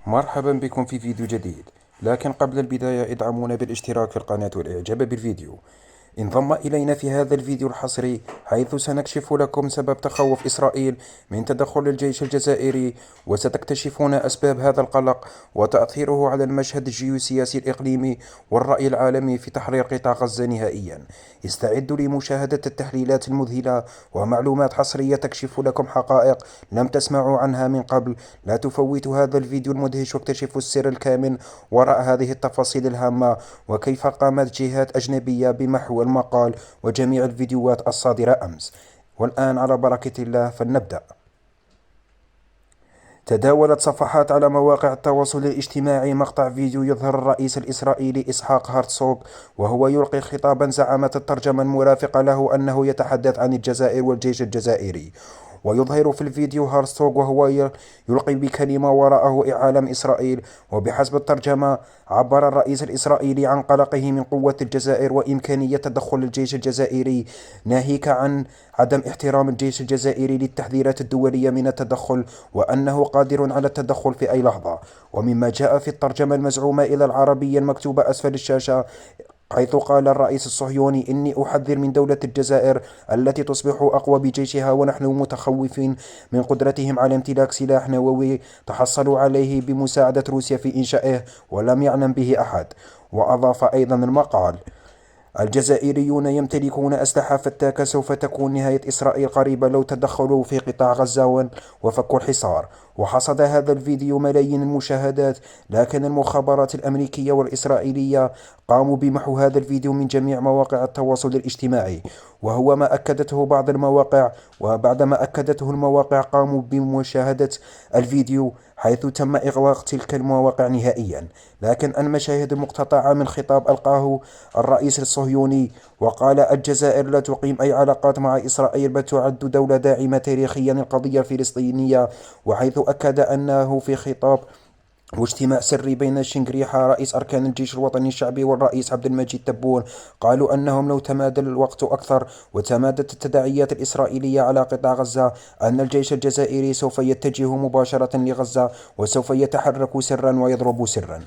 مرحبا بكم في فيديو جديد. لكن قبل البداية ادعمونا بالاشتراك في القناة والإعجاب بالفيديو. انضم إلينا في هذا الفيديو الحصري حيث سنكشف لكم سبب تخوف إسرائيل من تدخل الجيش الجزائري، وستكتشفون أسباب هذا القلق وتأثيره على المشهد الجيوسياسي الإقليمي والرأي العالمي في تحرير قطاع غزة نهائيا. استعدوا لمشاهدة التحليلات المذهلة ومعلومات حصرية تكشف لكم حقائق لم تسمعوا عنها من قبل. لا تفوتوا هذا الفيديو المدهش واكتشفوا السر الكامن وراء هذه التفاصيل الهامة، وكيف قامت جهات أجنبية بمحو المقال وجميع الفيديوهات الصادرة أمس. والآن على بركة الله فلنبدأ. تداولت صفحات على مواقع التواصل الاجتماعي مقطع فيديو يظهر الرئيس الإسرائيلي إسحاق هرتزوغ وهو يلقي خطابا زعمت الترجمة المرافقة له أنه يتحدث عن الجزائر والجيش الجزائري. ويظهر في الفيديو هارتزوغ وهو يلقي بكلمة وراءه إعلام إسرائيل. وبحسب الترجمة عبر الرئيس الإسرائيلي عن قلقه من قوة الجزائر وإمكانية تدخل الجيش الجزائري، ناهيك عن عدم احترام الجيش الجزائري للتحذيرات الدولية من التدخل، وأنه قادر على التدخل في أي لحظة. ومما جاء في الترجمة المزعومة إلى العربية المكتوبة أسفل الشاشة، حيث قال الرئيس الصهيوني: إني أحذر من دولة الجزائر التي تصبح أقوى بجيشها، ونحن متخوفين من قدرتهم على امتلاك سلاح نووي تحصلوا عليه بمساعدة روسيا في إنشائه ولم يعلم به أحد. وأضاف أيضا المقال: الجزائريون يمتلكون أسلحة فتاكة، سوف تكون نهاية إسرائيل قريبة لو تدخلوا في قطاع غزة وفكوا الحصار. وحصد هذا الفيديو ملايين المشاهدات، لكن المخابرات الأمريكية والإسرائيلية قاموا بمحو هذا الفيديو من جميع مواقع التواصل الاجتماعي، وهو ما أكدته بعض المواقع. وبعدما أكدته المواقع قاموا بمشاهدة الفيديو، حيث تم إغلاق تلك المواقع نهائيا. لكن المشاهد المقتطعة من خطاب ألقاه الرئيس الصهيوني، وقال: الجزائر لا تقيم أي علاقات مع إسرائيل، بل تعد دولة داعمة تاريخيا للقضية الفلسطينية. وحيث أكد أنه في خطاب واجتماع سري بين شنقريحة رئيس أركان الجيش الوطني الشعبي والرئيس عبد المجيد تبون، قالوا أنهم لو تمادى الوقت أكثر وتمادت التداعيات الإسرائيلية على قطاع غزة، أن الجيش الجزائري سوف يتجه مباشرة لغزة، وسوف يتحرك سرا ويضرب سرا.